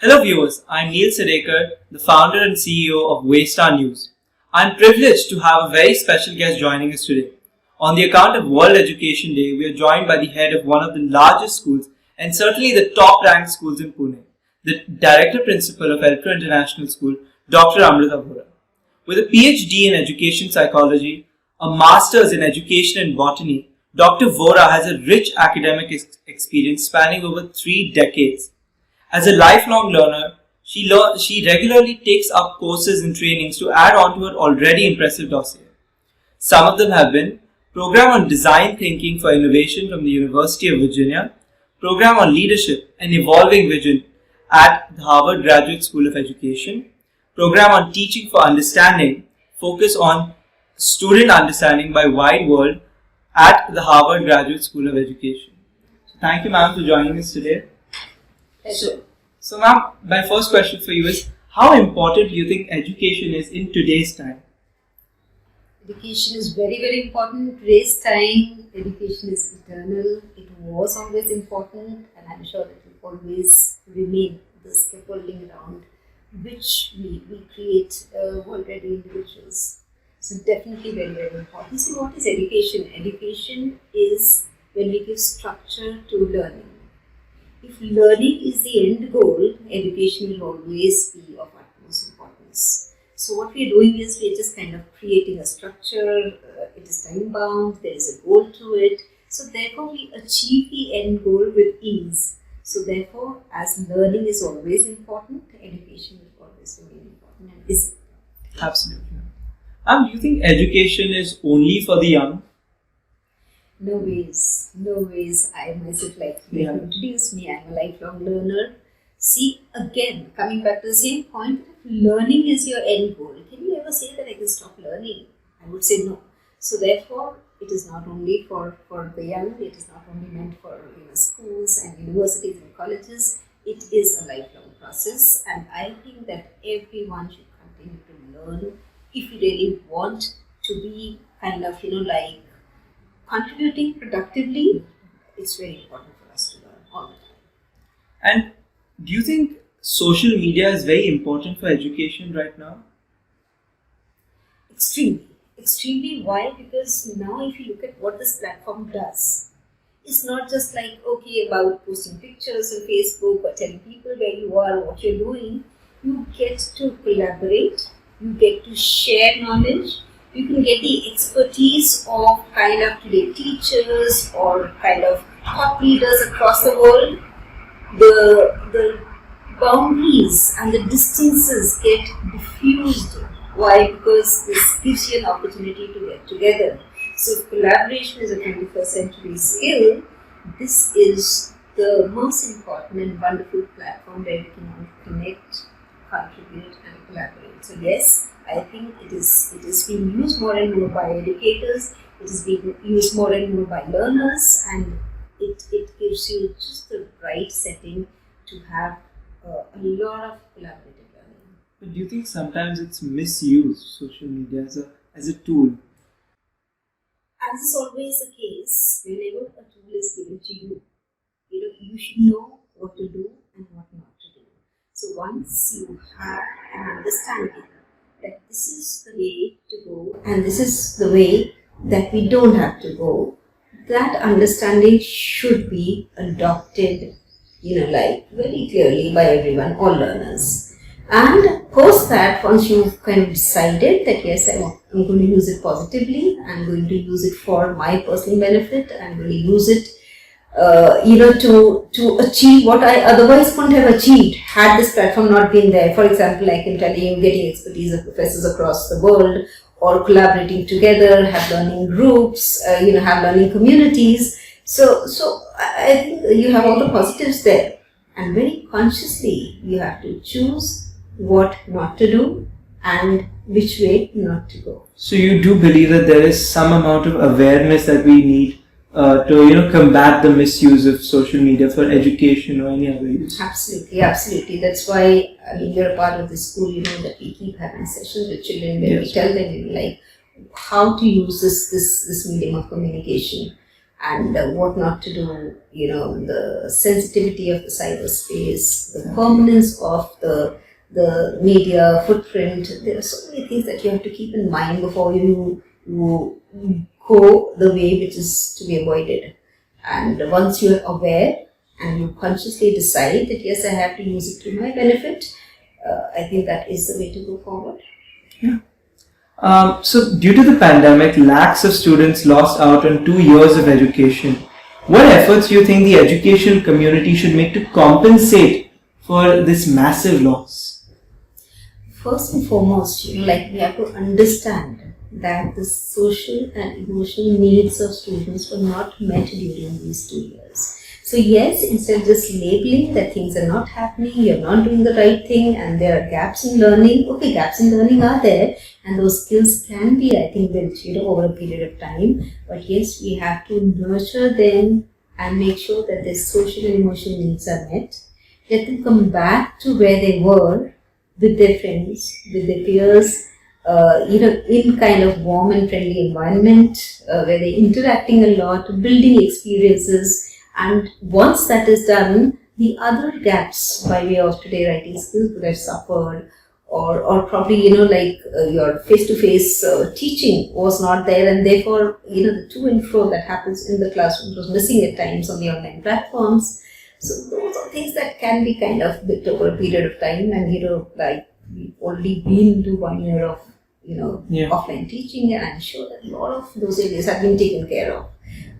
Hello viewers, I'm Neel Sadekar, the founder and CEO of Waystar News. I'm privileged to have a very special guest joining us today. On the account of World Education Day, we are joined by the head of one of the largest schools and certainly the top ranked schools in Pune, the Director Principal of Elpro International School, Dr. Amrita Vohra. With a PhD in Education Psychology, a Master's in Education and Botany, Dr. Vohra has a rich academic experience spanning over 3 decades. As a lifelong learner, she regularly takes up courses and trainings to add on to her already impressive dossier. Some of them have been Program on Design Thinking for Innovation from the University of Virginia, Program on Leadership and Evolving Vision at the Harvard Graduate School of Education, Program on Teaching for Understanding, focus on student understanding by wide world at the Harvard Graduate School of Education. So thank you, ma'am, for joining us today. So ma'am, my first question for you is, how important do you think education is in today's time? Education is very, very important. Today's time, education is eternal. It was always important, and I'm sure it will always remain the scaffolding around which we create world-ready individuals. So definitely very, very important. See, what is education? Education is when we give structure to learning. If learning is the end goal, education will always be of utmost importance. So what we are doing is we are just kind of creating a structure, it is time bound, there is a goal to it. So therefore we achieve the end goal with ease. So therefore, as learning is always important, education will always remain important and is important. Absolutely. Do you think education is only for the young? No ways. I myself like to introduce me. I'm a lifelong learner. See, again, coming back to the same point, if learning is your end goal, can you ever say that I can stop learning? I would say no. So therefore, it is not only for the young, it is not only meant for schools and universities and colleges, it is a lifelong process, and I think that everyone should continue to learn if you really want to be kind of, like contributing productively. It's very important for us to learn all the time. And do you think social media is very important for education right now? Extremely. Why? Because now if you look at what this platform does, it's not just like, about posting pictures on Facebook or telling people where you are or what you're doing. You get to collaborate, you get to share knowledge, you can get the expertise of kind of today teachers or kind of thought leaders across the world. The boundaries and the distances get diffused. Why? Because this gives you an opportunity to get together. So if collaboration is a 21st century skill, this is the most important and wonderful platform where we can connect, contribute and collaborate. So yes, I think it is being used more and more by educators, it is being used more and more by learners, and it gives you just the right setting to have a lot of collaborative learning. But do you think sometimes it's misused, social media as a tool? As is always the case, whenever a tool is given to you, you should know what to do and what not to do. So once you have an understanding that this is the way to go and this is the way that we don't have to go, that understanding should be adopted, very clearly by everyone, all learners. And post that, once you've kind of decided that yes, I'm going to use it positively, I'm going to use it for my personal benefit, I'm going to use it to achieve what I otherwise couldn't have achieved had this platform not been there. For example, I can tell you, getting expertise of professors across the world, or collaborating together, have learning groups, have learning communities. So I think you have all the positives there, and very consciously you have to choose what not to do and which way not to go. So you do believe that there is some amount of awareness that we need to combat the misuse of social media for education or any other use? Absolutely. That's why you're a part of the school. That we keep having sessions with children where we tell them how to use this medium of communication. and what not to do, the sensitivity of the cyberspace, the permanence of the media footprint. There are so many things that you have to keep in mind before you go the way which is to be avoided. And once you are aware and you consciously decide that yes, I have to use it to my benefit, I think that is the way to go forward. Yeah. So due to the pandemic, lakhs of students lost out on 2 years of education. What efforts do you think the educational community should make to compensate for this massive loss? First and foremost, we have to understand that the social and emotional needs of students were not met during these 2 years. So yes, instead of just labeling that things are not happening, you're not doing the right thing and there are gaps in learning. Okay, gaps in learning are there and those skills can be, I think, built over a period of time. But yes, we have to nurture them and make sure that their social and emotional needs are met. Let them come back to where they were with their friends, with their peers, in kind of warm and friendly environment where they're interacting a lot, building experiences. And once that is done, the other gaps by way of today writing skills would have suffered, or probably your face-to-face teaching was not there, and therefore the to and fro that happens in the classroom was missing at times on the online platforms. So those are things that can be kind of built over a period of time, and we've already been to 1 year of offline teaching, and I'm sure that a lot of those areas have been taken care of.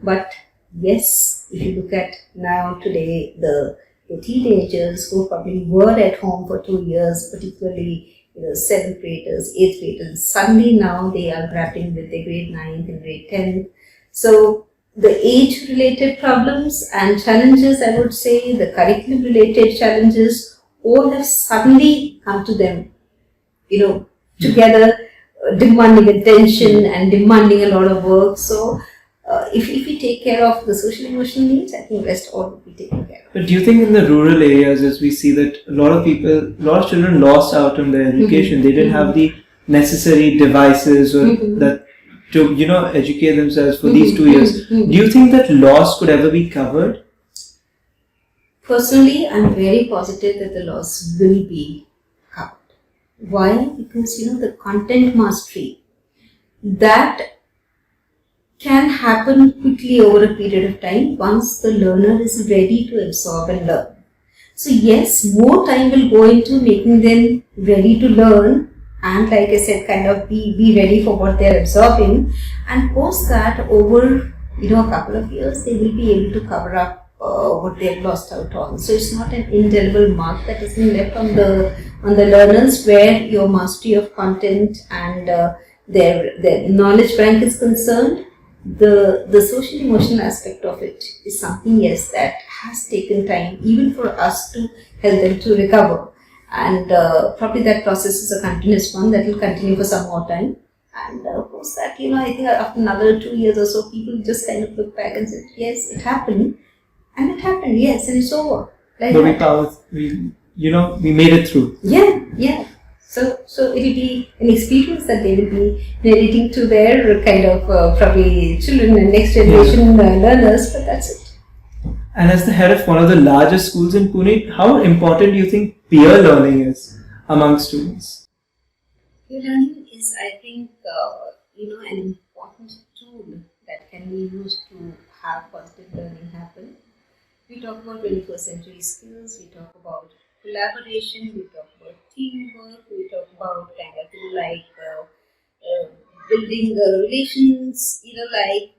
But yes, if you look at now today, the teenagers who probably were at home for 2 years, particularly 7th graders, 8th graders, suddenly now they are grappling with their grade 9th and grade 10th. So the age-related problems and challenges, I would say, the curriculum-related challenges, all have suddenly come to them, together, demanding attention and demanding a lot of work. So if we take care of the social emotional needs, I think rest all will be taken care of. But do you think in the rural areas, as we see that a lot of children lost out on their education, they didn't have the necessary devices or that to educate themselves for these 2 years. Do you think that loss could ever be covered? Personally, I'm very positive that the loss will be covered. Why? Because the content mastery that can happen quickly over a period of time once the learner is ready to absorb and learn. So yes, more time will go into making them ready to learn, and like I said, kind of be ready for what they're absorbing, and post that over a couple of years they will be able to cover up what they've lost out on. So it's not an indelible mark that has been left on the learners, where your mastery of content and their knowledge bank is concerned. The social emotional aspect of it is something, yes, that has taken time even for us to help them to recover, and probably that process is a continuous one that will continue for some more time. And of course that I think after another 2 years or so, people just kind of look back and say, yes, it happened, yes, and it's over. But we made it through. Yeah. So it will be an experience that they will be narrating to their kind of probably children and next generation learners, but that's it. And as the head of one of the largest schools in Pune, how important do you think peer learning is among students? Peer learning is, I think, an important tool that can be used to have positive learning happen. We talk about 21st century skills, we talk about collaboration, we talk about teamwork, we talk about kind of building relations,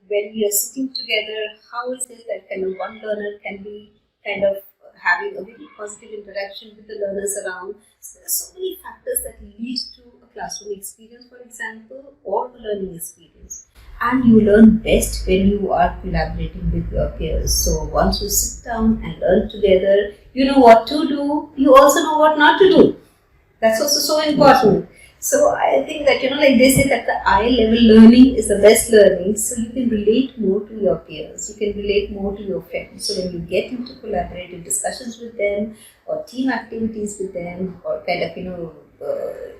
when we are sitting together, how is it that kind of one learner can be kind of having a very positive interaction with the learners around. So there are so many factors that lead to a classroom experience, for example, or the learning experience. And you learn best when you are collaborating with your peers. So once you sit down and learn together, you know what to do, you also know what not to do. That's also so important. So I think that, like they say that the eye level learning is the best learning. So you can relate more to your peers, you can relate more to your friends. So when you get into collaborative discussions with them, or team activities with them, or kind of,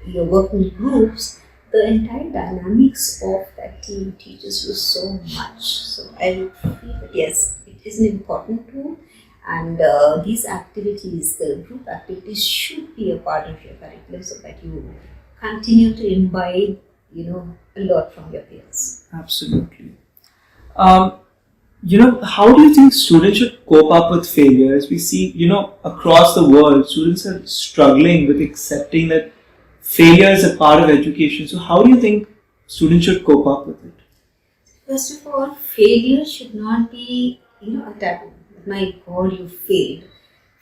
your working groups, the entire dynamics of that team teaches you so much. So I would feel that yes, it is an important tool, and these activities, the group activities, should be a part of your curriculum so that you continue to imbibe, a lot from your peers. Absolutely. How do you think students should cope up with failures? We see, across the world, students are struggling with accepting that failure is a part of education. So how do you think students should cope up with it? First of all, failure should not be, a taboo. My God, you failed.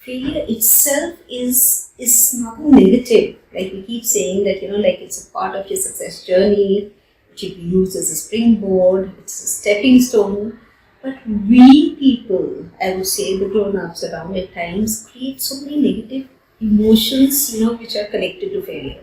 Failure itself is nothing negative. Like we keep saying that, it's a part of your success journey. It should be used as a springboard. It's a stepping stone. But we people, I would say the grown-ups around at times, create so many negative emotions, which are connected to failure.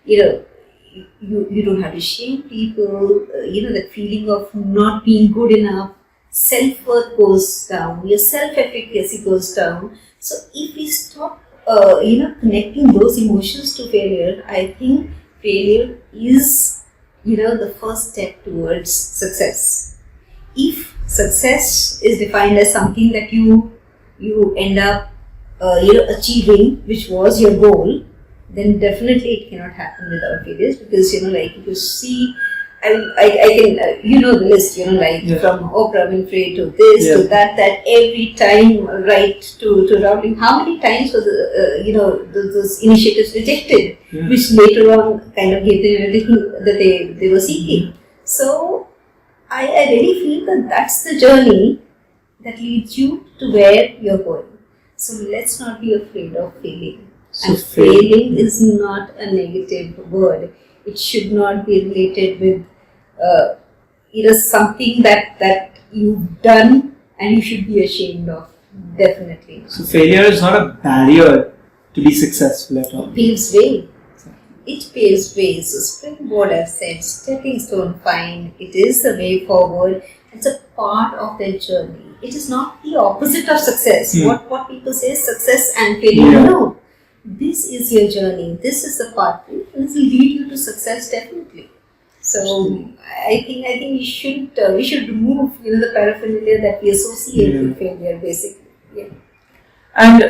You don't have to shame people, that feeling of not being good enough, self-worth goes down, your self-efficacy goes down. So if we stop, connecting those emotions to failure, I think failure is, the first step towards success. If success is defined as something that you end up, achieving, which was your goal, then definitely it cannot happen without failures, because if you see, I can the list, from Oprah Winfrey to this to that every time, right to routing, how many times was those initiatives rejected, which later on kind of gave them everything that they were seeking. So I really feel that that's the journey that leads you to where you're going. So let's not be afraid of failing. So and failing is not a negative word. It should not be related with something that you've done and you should be ashamed of. Definitely. So failure is not a barrier to be successful at all. It paves way. It paves way. So springboard, I've said, stepping stone, fine. It is the way forward. It's a part of their journey. It is not the opposite of success. What people say is success and failure. No. This is your journey. This is the path. This will lead you to success, definitely. So I think we should remove the paraphernalia that we associate with failure, basically. Yeah. And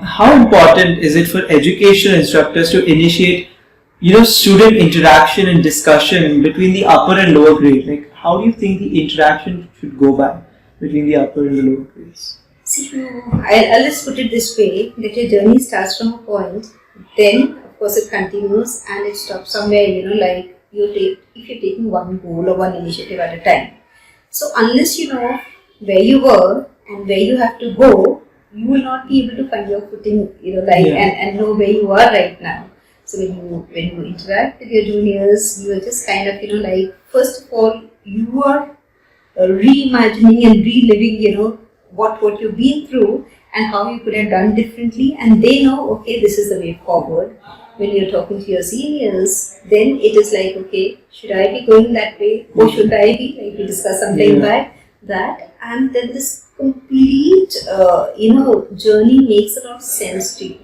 how important is it for educational instructors to initiate student interaction and discussion between the upper and lower grade? Like, how do you think the interaction should go by between the upper and the lower grades? See, I'll just put it this way, that your journey starts from a point, then of course it continues and it stops somewhere, if you're taking one goal or one initiative at a time. So unless you know where you were and where you have to go, you will not be able to find your footing, and know where you are right now. So when you interact with your juniors, you are just kind of, first of all, you are reimagining and reliving, what you've been through and how you could have done differently, and they know, okay, this is the way forward. When you're talking to your seniors, then it is like, okay, should I be going that way or should I be, like we discussed some time back, that, and then this complete, journey makes a lot of sense to you.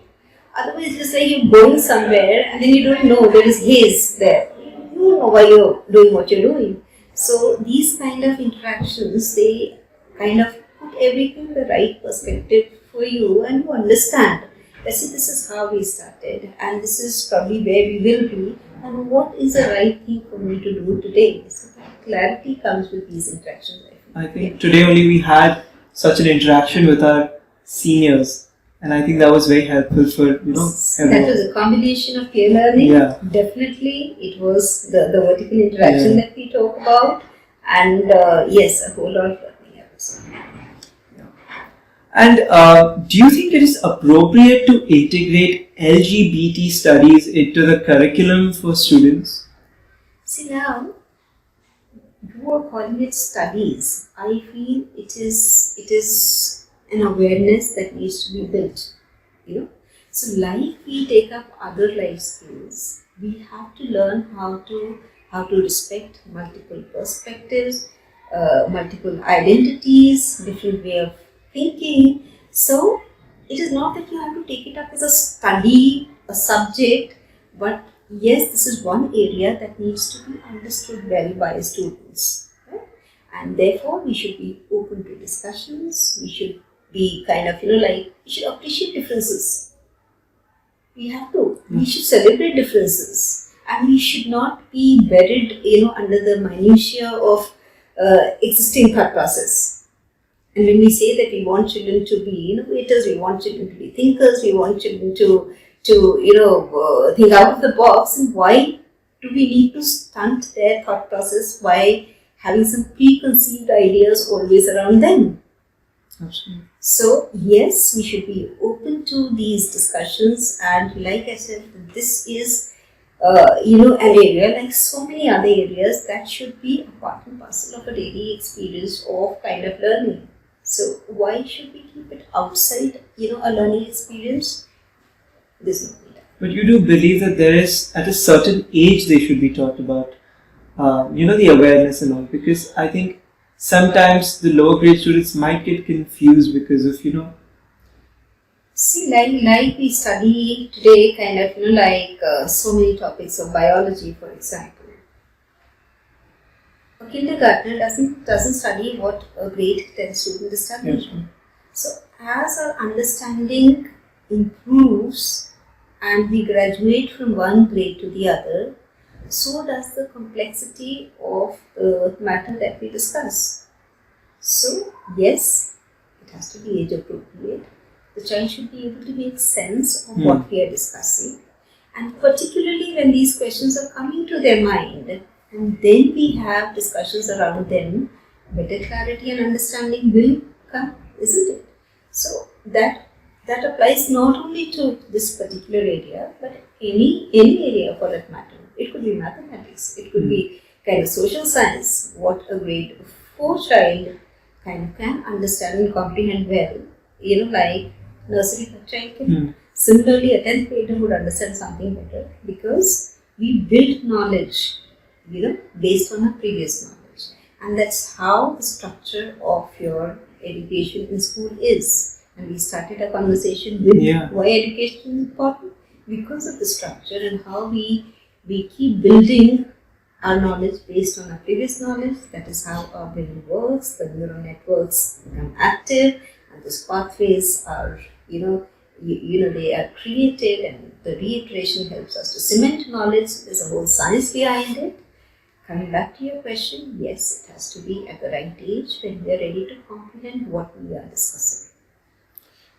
Otherwise, it's like you're going somewhere and then you don't know, there is haze there. You don't know why you're doing what you're doing. So these kind of interactions, they kind of put everything in the right perspective for you, and you understand. Let's say this is how we started and this is probably where we will be, and what is the right thing for me to do today. So that clarity comes with these interactions. I think today only we had such an interaction with our seniors, and I think that was very helpful for everyone. That was a combination of peer learning. Yeah. Definitely, it was the vertical interaction that we talk about, and yes, a whole lot of learning happens. And do you think it is appropriate to integrate LGBT studies into the curriculum for students? See, now you are calling it studies. I feel it is an awareness that needs to be built. So like we take up other life skills, we have to learn how to respect multiple perspectives, multiple identities, different way of thinking. So it is not that you have to take it up as a study, a subject, but yes, this is one area that needs to be understood well by students. Right? And therefore, we should be open to discussions. We should be kind of, we should appreciate differences. We have to. We should celebrate differences. And we should not be buried, under the minutiae of existing thought process. And when we say that we want children to be innovators, we want children to be thinkers, we want children to think out of the box, and why do we need to stunt their thought process by having some preconceived ideas always around them? Absolutely. So yes, we should be open to these discussions, and like I said, this is an area like so many other areas that should be a part and parcel of a daily experience of kind of learning. So why should we keep it outside a learning experience? There's no need. But you do believe that there is, at a certain age, they should be taught about, the awareness and all, because I think sometimes the lower grade students might get confused because of, See, like we study today, kind of, so many topics of biology, for example. A kindergartner doesn't study what a grade 10 student is studying. Yes, ma'am. So, as our understanding improves and we graduate from one grade to the other, so does the complexity of the matter that we discuss. So, yes, it has to be age appropriate. The child should be able to make sense of what we are discussing, and particularly when these questions are coming to their mind, and then we have discussions around them, better clarity and understanding will come, isn't it? So that applies not only to this particular area, but any area for that matter. It could be mathematics, it could be kind of social science, what a grade 4 child kind of can understand and comprehend well, like nursery child can. Similarly, a 10th grader would understand something better because we build knowledge, based on our previous knowledge. And that's how the structure of your education in school is. And we started a conversation with why education is important, because of the structure and how we keep building our knowledge based on our previous knowledge. That is how our brain works. The neural networks become active, and these pathways are, they are created, and the reiteration helps us to cement knowledge. There's a whole science behind it. Coming back to your question, yes, it has to be at the right age when we are ready to comprehend what we are discussing.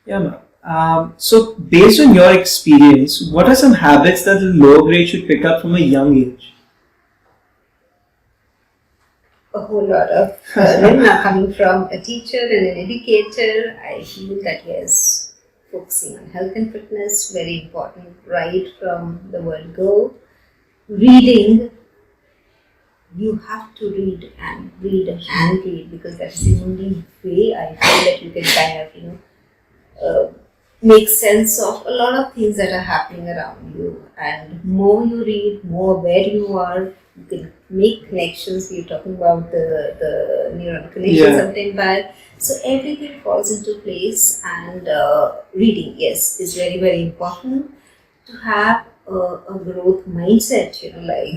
Yeah, ma'am. So, based on your experience, what are some habits that the lower grade should pick up from a young age? A whole lot of now coming from a teacher and an educator, I feel that yes, focusing on health and fitness, very important right from the word go. Reading, you have to read and read and read, because that's the only way I feel that you can kind of make sense of a lot of things that are happening around you. And more you read, more aware you are, you can make connections. We were talking about the neural connection sometime back. So everything falls into place, and reading, yes, is very, very important to have a growth mindset,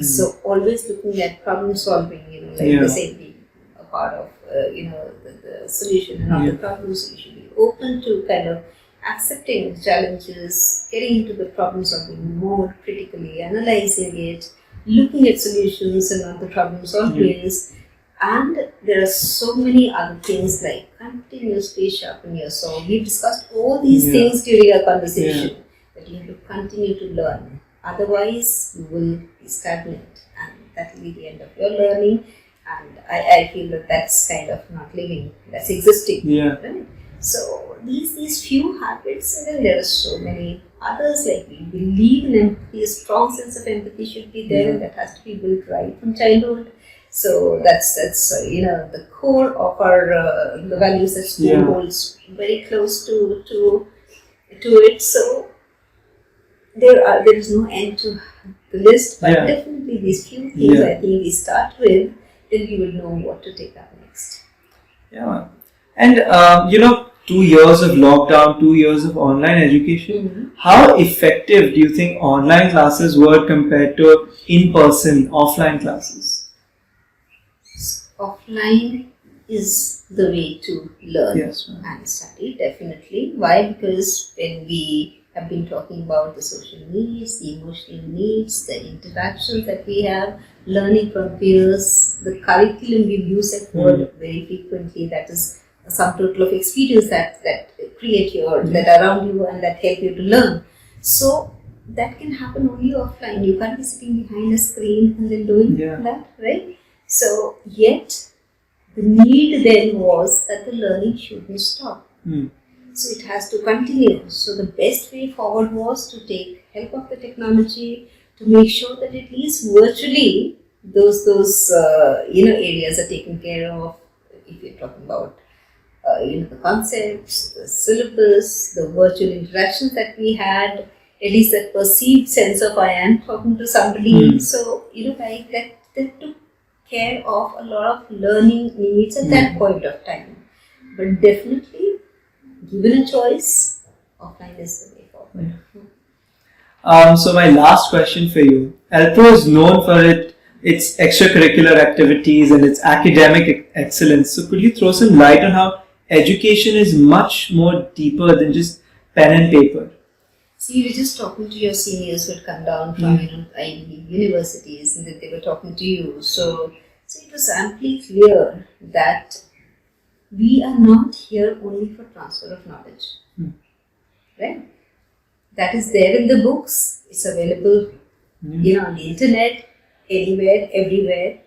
so always looking at problem solving, they say being a part of, the solution and not the problem. So you should be open to kind of accepting challenges, getting into the problem solving more critically, analyzing it, looking at solutions and not the problems always. And there are so many other things like continuously sharpen your saw. We've discussed all these things during our conversation, that you have to continue to learn. Otherwise, you will be stagnant, and that will be the end of your learning. And I feel that that's kind of not living, that's existing. Right? So these few habits, and then there are so many others, like we believe in empathy. A strong sense of empathy should be there, and that has to be built right from childhood. So that's the core of our the values that school holds very close to it. So there is no end to the list, but definitely these few things I think we start with, then we will know what to take up next. Yeah, and 2 years of lockdown, 2 years of online education, how effective do you think online classes were compared to in-person, offline classes? Offline is the way to learn and study, definitely. Why? Because when we have been talking about the social needs, the emotional needs, the interactions that we have, learning from peers, the curriculum we use that word very frequently, that is a sum total of experience that create that around you and that help you to learn. So that can happen only offline. You can't be sitting behind a screen and then doing that, right? So yet the need then was that the learning shouldn't stop. So it has to continue. So the best way forward was to take help of the technology to make sure that at least virtually those areas are taken care of. If you're talking about the concepts, the syllabus, the virtual interactions that we had, at least that perceived sense of I am talking to somebody. So like that took care of a lot of learning needs at that point of time. But definitely, given a choice, offline is the way forward. So my last question for you. Elpro is known for its extracurricular activities and its academic excellence. So could you throw some light on how education is much more deeper than just pen and paper? See, you were just talking to your seniors who had come down from Ivy League universities, and that they were talking to you. So it was amply clear that we are not here only for transfer of knowledge, right? That is there in the books. It's available, on the internet, anywhere, everywhere.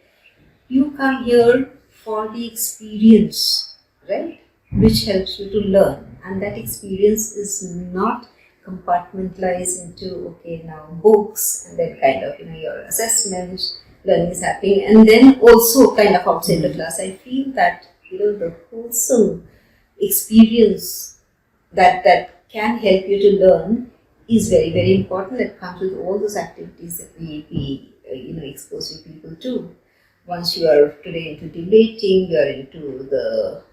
You come here for the experience, right? Which helps you to learn, and that experience is not compartmentalized into books and then kind of your assessments. Learning is happening, and then also kind of outside the class. I feel that the wholesome experience that can help you to learn is very, very important. That comes with all those activities that we expose you people to. Once you are today into debating, you are into the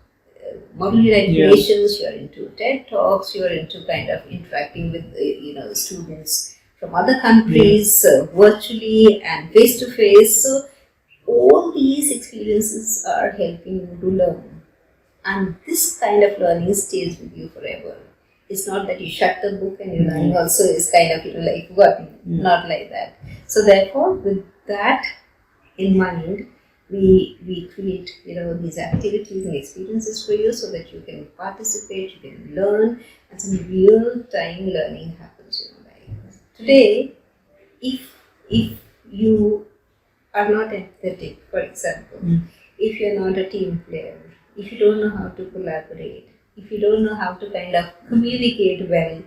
model creations, you are into TED Talks, you are into kind of interacting with students from other countries virtually and face to face. So all these experiences are helping you to learn, and this kind of learning stays with you forever. It's not that you shut the book and your learning also is kind of like forgotten. Not like that. So therefore, with that in mind, we create these activities and experiences for you so that you can participate, you can learn, and some real time learning happens. Today, if you are not empathetic, for example, if you're not a team player, if you don't know how to collaborate, if you don't know how to kind of communicate well,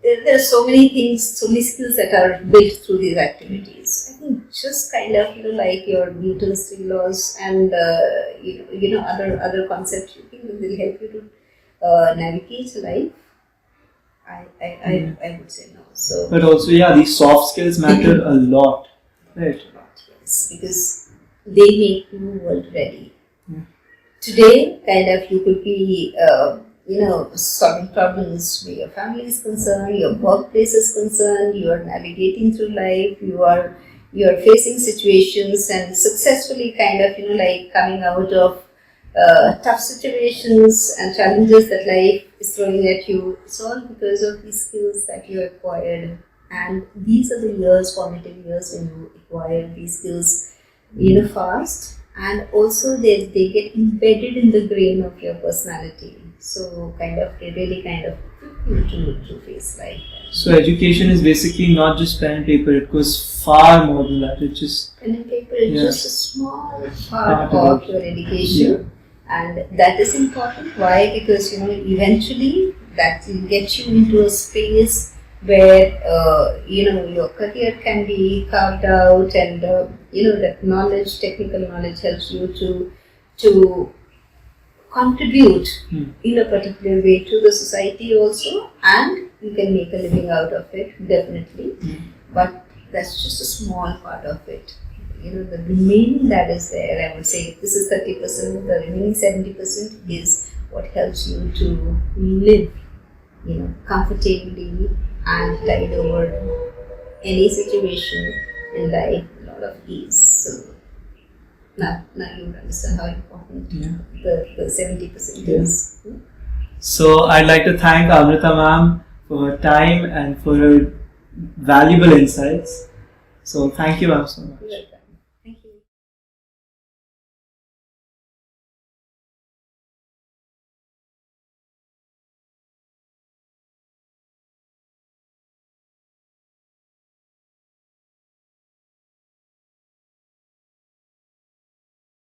there are so many things, so many skills that are built through these activities. I think just kind of like your Newton's 3 laws and other concepts, you think will help you to navigate life. I would say no. So, but also, these soft skills matter a lot, right? Yes, because they make you world ready. Today, kind of, you could be, solving problems where your family is concerned, your workplace is concerned, you are navigating through life, you are facing situations and successfully kind of, coming out of tough situations and challenges that life is throwing at you. It's all because of these skills that you acquired, and these are the years, formative years, when you acquire these skills fast, and also they get embedded in the grain of your personality. So they really kind of equip you to face life. So education is basically not just pen and paper, it goes far more than that. It's just pen and paper is just a small part of your education. And that is important. Why? Because eventually that will get you into a space where your career can be carved out, and that knowledge, technical knowledge, helps you to contribute in a particular way to the society also, and you can make a living out of it, definitely. But that's just a small part of it. The remaining that is there, I would say, if this is 30%, the remaining 70% is what helps you to live, comfortably and tide over any situation in life, a lot of ease. So now you would understand how important the 70% is. So I'd like to thank Amrita ma'am for her time and for her valuable insights. So thank you ma'am so much.